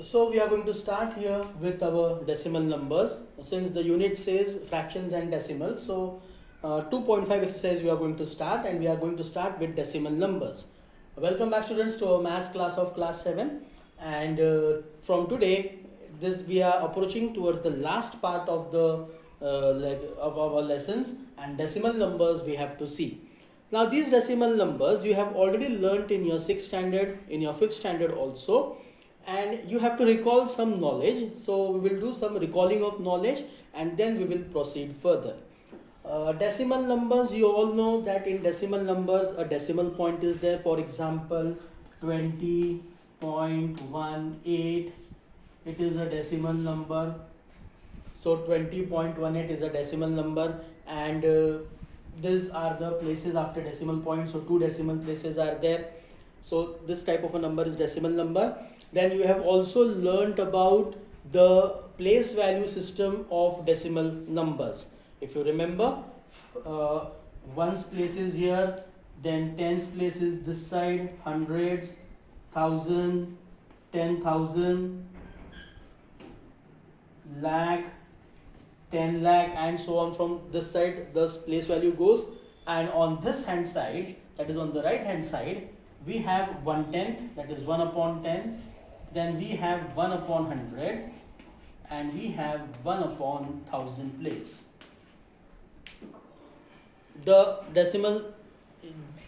So we are going to start here with our decimal numbers. Since the unit says fractions and decimals, so 2.5 exercise we are going to start, and we are going to start with decimal numbers. Welcome back students to our maths class of class 7, and from today this we are approaching towards the last part of the of our lessons, and decimal numbers we have to see. Now these decimal numbers you have already learnt in your 6th standard, in your 5th standard also, and you have to recall some knowledge. So we will do some recalling of knowledge and then we will proceed further. Decimal numbers, you all know that in decimal numbers a decimal point is there. For example, 20.18, it is a decimal number. So 20.18 is a decimal number, and these are the places after decimal point. So 2 decimal places are there. So this type of a number is decimal number. Then you have also learnt about the place value system of decimal numbers. If you remember, ones place is here, then tens place is this side, hundreds, 1000, 10,000, lakh, 10 lakh, and so on. From this side the place value goes, and on this hand side, that is on the right hand side, we have 1/10, that is 1 upon 10. Then we have 1 upon 100, and we have 1 upon 1000 place. The decimal,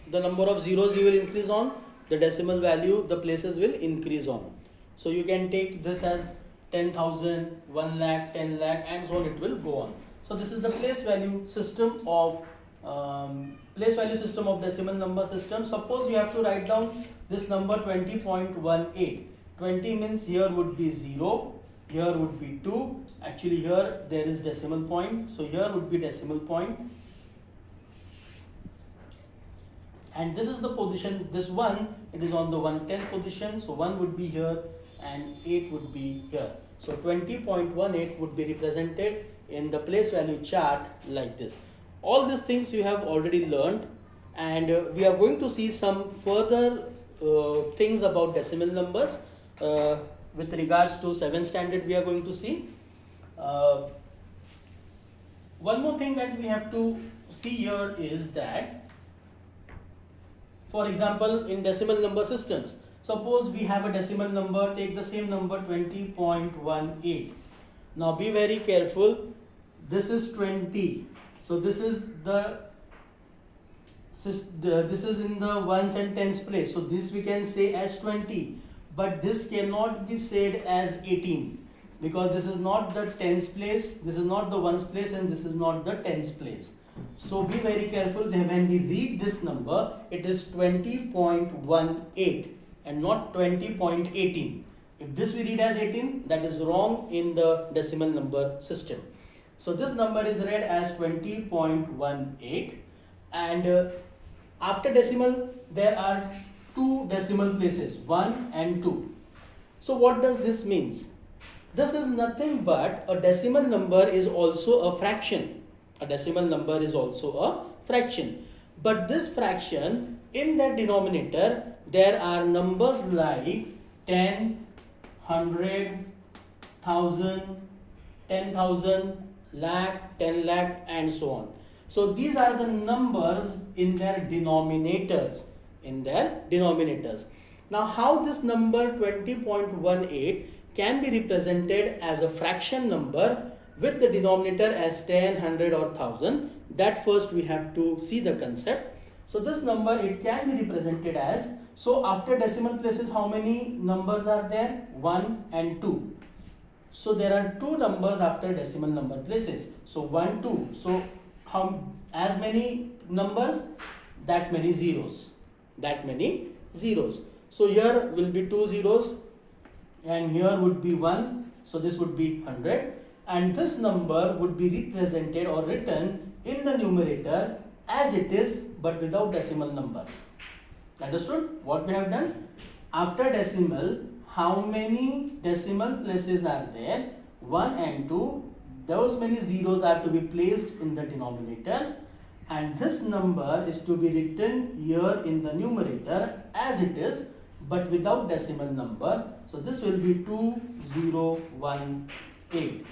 the number of zeros you will increase on, the decimal value, the places will increase on. So you can take this as 10,000, 1 lakh, 10 lakh, and so on, it will go on. So this is the place value system of decimal number system. Suppose you have to write down this number 20.18. 20 means here would be 0, here would be 2, actually here there is decimal point, so here would be decimal point, and this is the position. This one, it is on the 1/10 position, so 1 would be here and 8 would be here. So 20.18 would be represented in the place value chart like this. All these things you have already learned, and we are going to see some further things about decimal numbers. With regards to 7th standard, we are going to see one more thing that we have to see here is that, for example, in decimal number systems, suppose we have a decimal number, take the same number 20.18. Now be very careful, this is 20, so this is this is in the ones and tens place, so this we can say as 20. But this cannot be said as 18, because this is not the tens place, this is not the ones place, and this is not the tens place. So be very careful that when we read this number, it is 20.18 and not 20.18. If this we read as 18, that is wrong in the decimal number system. So this number is read as 20.18, and after decimal there are 2 decimal places, 1 and 2. So what does this means? This is nothing but a decimal number is also a fraction. A decimal number is also a fraction. But this fraction, in that denominator, there are numbers like 10, 100, 1000, 10,000, lakh, 10 lakh, and so on. So these are the numbers in their denominators. Now how this number 20.18 can be represented as a fraction number with the denominator as 10, 100 or 1000, that first we have to see the concept. So this number, it can be represented as, so after decimal places how many numbers are there? 1 and 2. So there are 2 numbers after decimal number places, so 1, 2. So as many numbers, that many zeros. So here will be 2 zeros, and here would be 1, so this would be 100, and this number would be represented or written in the numerator as it is, but without decimal number. Understood what we have done? After decimal, how many decimal places are there? 1 and 2. Those many zeros are to be placed in the denominator, and this number is to be written here in the numerator as it is, but without decimal number. So this will be 2018.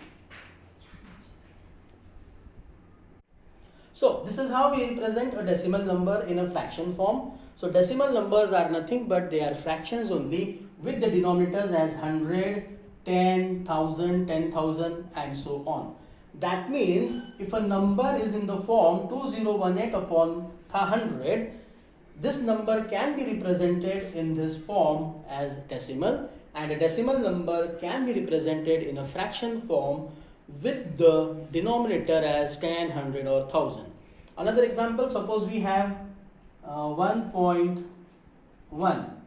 So this is how we represent a decimal number in a fraction form. So decimal numbers are nothing but they are fractions only with the denominators as 100, 10, 1000, 10,000 and so on. That means if a number is in the form 2018 upon 100, this number can be represented in this form as decimal, and a decimal number can be represented in a fraction form with the denominator as 10, 100 or 1000. Another example, suppose we have 1.1,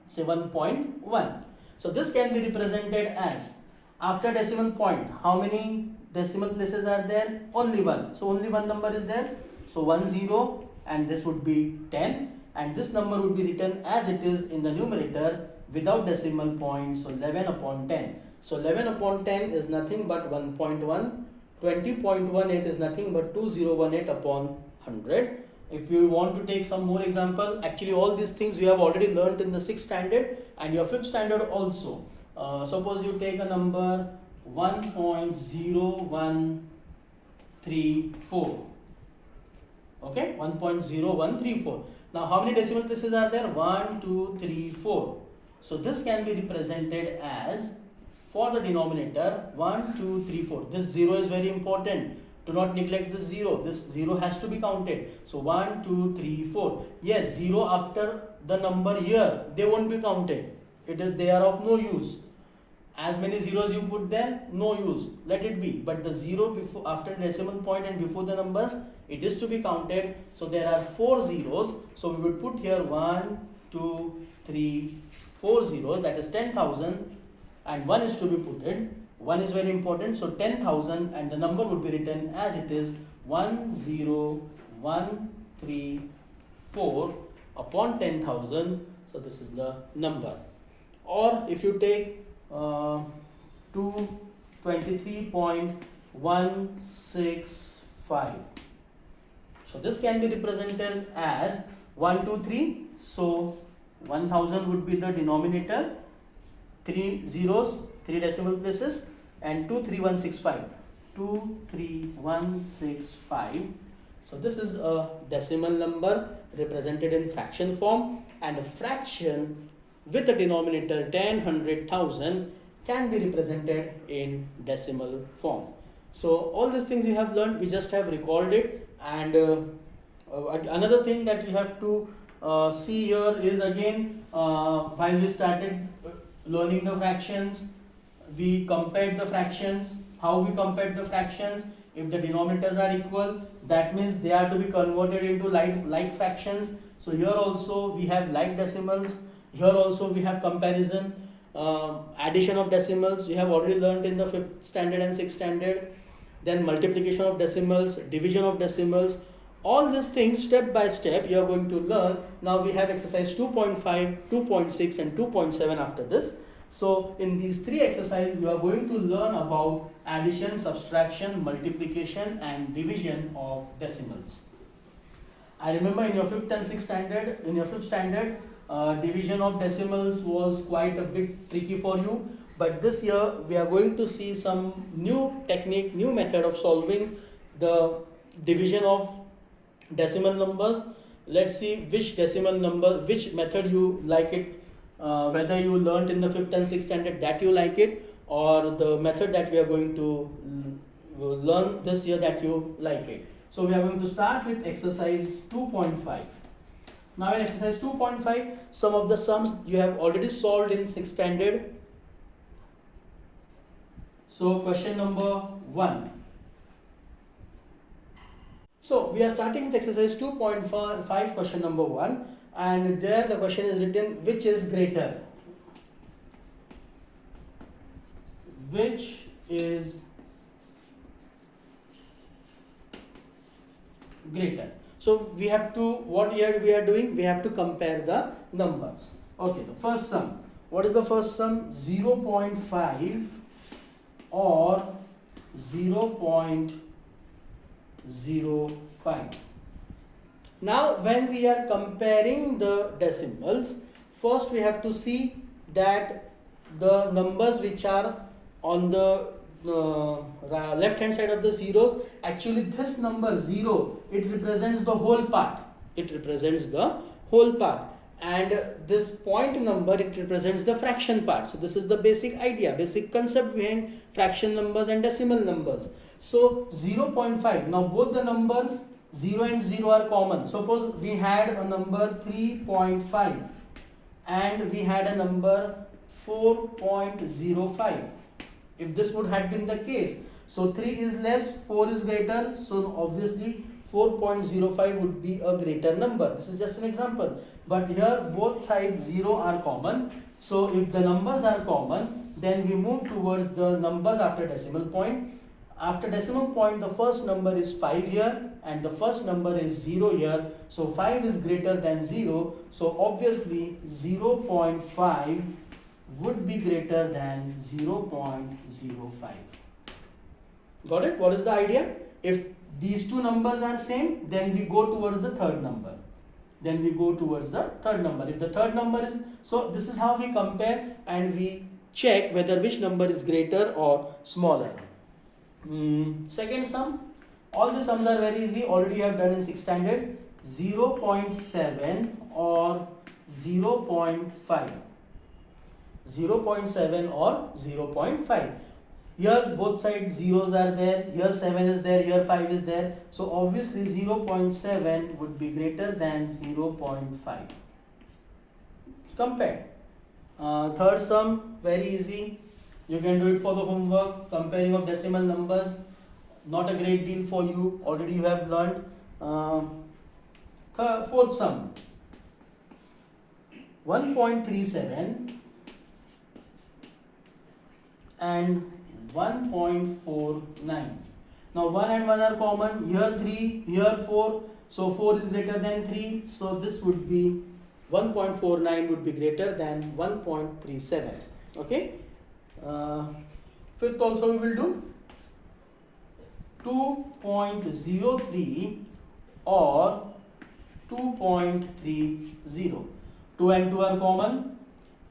say 1.1. So this can be represented as, after decimal point, how many decimal places are there? Only one. So only one number is there. So 10, and this would be 10, and this number would be written as it is in the numerator without decimal point. So 11 upon 10. So 11 upon 10 is nothing but 1.1. 20.18 is nothing but 2018 upon 100. If you want to take some more example, actually all these things you have already learnt in the 6th standard and your 5th standard also. Suppose you take a number 1.0134. Okay, 1.0134. Now how many decimal places are there? 1, 2, 3, 4. So this can be represented as, for the denominator, 1, 2, 3, 4. This 0 is very important. Do not neglect this 0. This 0 has to be counted. So 1, 2, 3, 4. Yes, 0 after the number here, they won't be counted. They are of no use. As many zeros you put there, no use. Let it be. But the 0 before, after decimal point and before the numbers, it is to be counted. So there are 4 zeros. So we will put here 1, 2, 3, 4 zeros. That is 10,000. And 1 is to be put in. 1 is very important. So 10,000, and the number would be written as it is 10134 upon 10,000. So this is the number. Or if you take 223.165. So this can be represented as 123. So 1000 would be the denominator, 3 zeros, 3 decimal places, and 23165. 23165. So this is a decimal number represented in fraction form, and a fraction with the denominator 10, 100, 1000 can be represented in decimal form. So all these things you have learned, we just have recalled it. And another thing that you have to see here is, again, while we started learning the fractions, we compared the fractions. How we compared the fractions? If the denominators are equal, that means they are to be converted into like fractions. So here also we have like decimals. Here also we have comparison, addition of decimals. You have already learned in the 5th standard and 6th standard. Then multiplication of decimals, division of decimals. All these things step by step you are going to learn. Now we have exercise 2.5, 2.6 and 2.7 after this. So in these 3 exercises you are going to learn about addition, subtraction, multiplication and division of decimals. I remember in your 5th and 6th standard, division of decimals was quite a bit tricky for you. But this year we are going to see some new technique, new method of solving the division of decimal numbers. Let's see which decimal number, which method you like it, whether you learnt in the 5th and 6th standard that you like it, or the method that we are going to learn this year that you like it. So we are going to start with exercise 2.5. Now in exercise 2.5, some of the sums you have already solved in 6th standard. So question number 1. So we are starting with exercise 2.5, question number 1, and there the question is written, which is greater? Which is greater? So we have to, what here we are doing? We have to compare the numbers. Okay, the first sum. What is the first sum? 0.5 or 0.05. Now when we are comparing the decimals, first we have to see that the numbers which are on the left hand side of the zeros, actually this number 0, it represents the whole part. It represents the whole part. And this point number, it represents the fraction part. So this is the basic idea, basic concept behind fraction numbers and decimal numbers. So 0.5, now both the numbers 0 and 0 are common. Suppose we had a number 3.5 and we had a number 4.05. If this would have been the case, so 3 is less, 4 is greater, so obviously 4.05 would be a greater number. This is just an example, but here both sides 0 are common. So if the numbers are common, then we move towards the numbers after decimal point. After decimal point, the first number is 5 here and the first number is 0 here. So 5 is greater than 0. So obviously 0.5 would be greater than 0.05. Got it? What is the idea? If these two numbers are same, then we go towards the third number. If the third number is, so this is how we compare and we check whether which number is greater or smaller. Second sum, all the sums are very easy, already you have done in 6th standard. 0.7 or 0.5. 0.7 or 0.5. Here both sides zeros are there, here 7 is there, here 5 is there. So obviously 0.7 would be greater than 0.5. Compare. Third sum, very easy. You can do it for the homework, comparing of decimal numbers. Not a great deal for you, already you have learned. Fourth sum, 1.37 and 1.49. Now 1 and 1 are common, here 3, here 4, so 4 is greater than 3, so this would be 1.49 would be greater than 1.37. Okay. Fifth also we will do 2.03 or 2.30. 2 and 2 are common.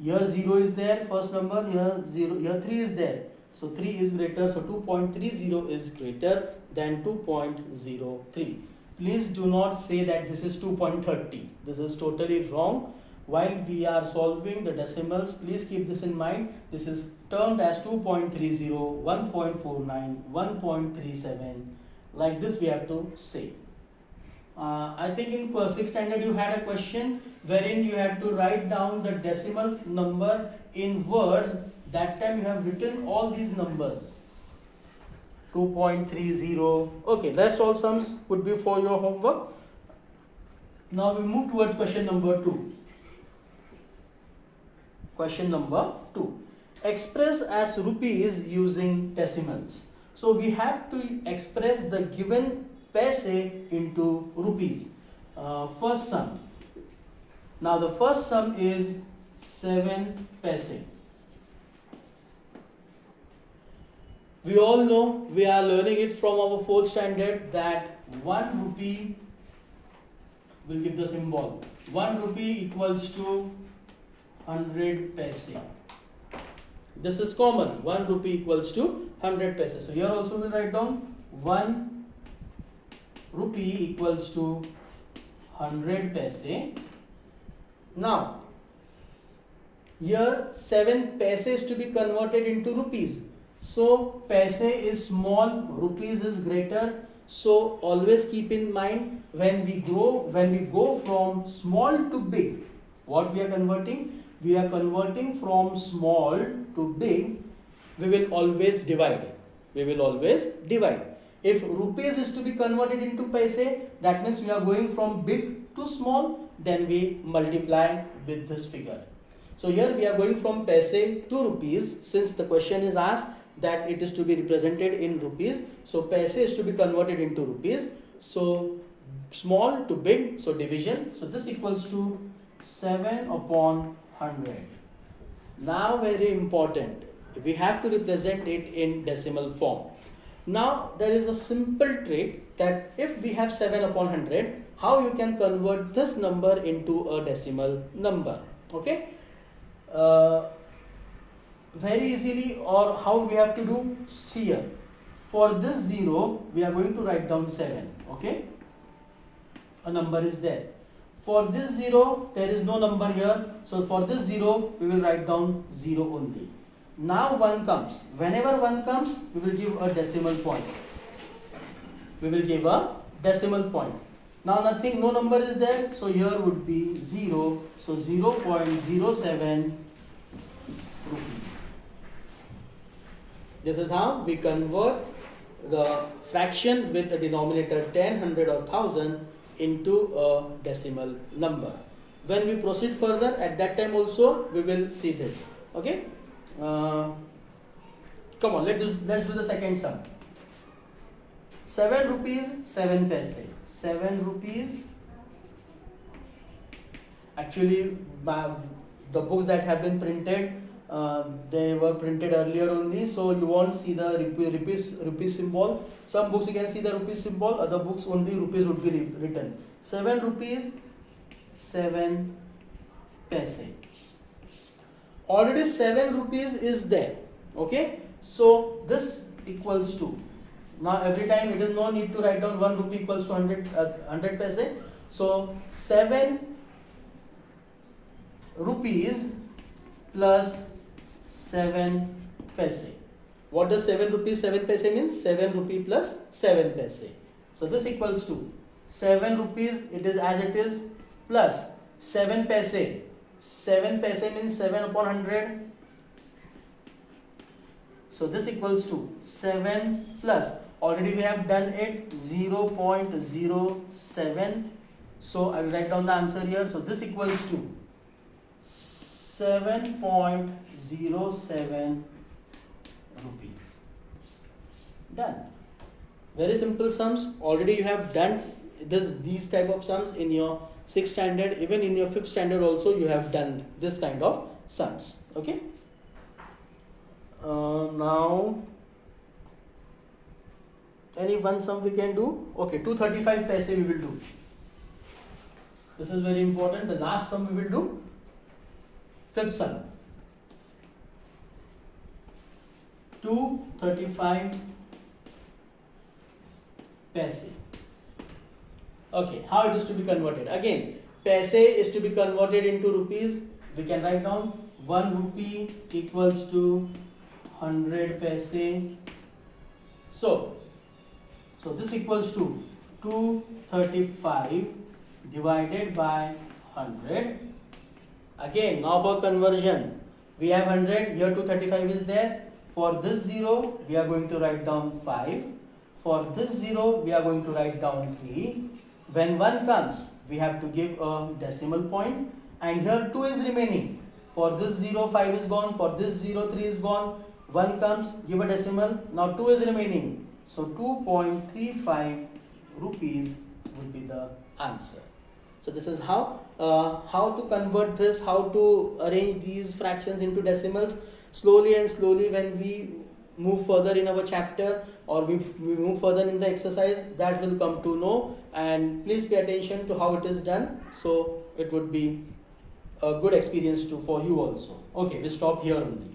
Here 0 is there, first number, here 0, here 3 is there. So 3 is greater, so 2.30 is greater than 2.03. Please do not say that this is 2.30. This is totally wrong. While we are solving the decimals, please keep this in mind. This is termed as 2.30, 1.49, 1.37. Like this we have to say. I think in 6th standard you had a question wherein you had to write down the decimal number in words. That time you have written all these numbers. 2.30. Okay, rest all sums would be for your homework. Now we move towards question number 2. Question number 2. Express as rupees using decimals. So we have to express the given paise into rupees. First sum. Now the first sum is 7 paise. We all know, we are learning it from our 4th standard, that 1 rupee, we'll give the symbol, 1 rupee equals to 100 paise. This is common, 1 rupee equals to 100 paise. So here also we'll write down 1 rupee equals to 100 paise. Now, here 7 paise is to be converted into rupees. So paise is small, rupees is greater. So always keep in mind, when we go from small to big, what we are converting? We are converting from small to big. We will always divide. If rupees is to be converted into paise, that means we are going from big to small, then we multiply with this figure. So here we are going from paise to rupees, since the question is asked that it is to be represented in rupees. So paise is to be converted into rupees. So small to big, so division. So this equals to 7 upon 100. Now very important, we have to represent it in decimal form. Now there is a simple trick that if we have 7 upon 100, how you can convert this number into a decimal number. Okay. Uh, very easily, or how we have to do, see here. For this 0, we are going to write down 7. Okay. A number is there. For this 0, there is no number here. So for this 0, we will write down 0 only. Now 1 comes. Whenever 1 comes, we will give a decimal point. We will give a decimal point. Now nothing, no number is there. So here would be 0. So 0.07 rupees. This is how we convert the fraction with a denominator 10, 100 or 1000 into a decimal number. When we proceed further, at that time also we will see this. Okay. Come on, let's do the second sum. 7 rupees 7 paise. 7 rupees. Actually, the books that have been printed, they were printed earlier only, so you won't see the rupees symbol. Some books you can see the rupees symbol, other books only rupees would be written. 7 rupees 7 paise. Already 7 rupees is there. Okay, so this equals to, now every time it is no need to write down 1 rupee equals to 100 paise. So 7 rupees plus 7 paise. What does 7 rupees 7 paise means? 7 rupee plus 7 paise. So this equals to 7 rupees, it is as it is, plus 7 paise. 7 paise means 7 upon 100. So this equals to 7 plus, already we have done it, 0.07. So I will write down the answer here. So this equals to 7.07 rupees. Done. Very simple sums. Already you have done these type of sums in your 6th standard. Even in your 5th standard also you have done this kind of sums. Okay. Now any one sum we can do. Okay, 235 paise we will do. This is very important. The last sum we will do. 5th sum. 235 paise. Okay, how it is to be converted? Again, paise is to be converted into rupees. We can write down 1 rupee equals to 100 paise. So this equals to 235 divided by 100. Again, now for conversion, we have 100, here 235 is there. For this 0, we are going to write down 5. For this 0, we are going to write down 3. When 1 comes, we have to give a decimal point. And here 2 is remaining. For this 0, 5 is gone. For this 0, 3 is gone. 1 comes, give a decimal. Now 2 is remaining. So 2.35 rupees would be the answer. So this is how to convert this, how to arrange these fractions into decimals. Slowly and slowly, when we move further in our chapter or we move further in the exercise, that will come to know. And please pay attention to how it is done. So it would be a good experience for you also. Okay, we stop here only.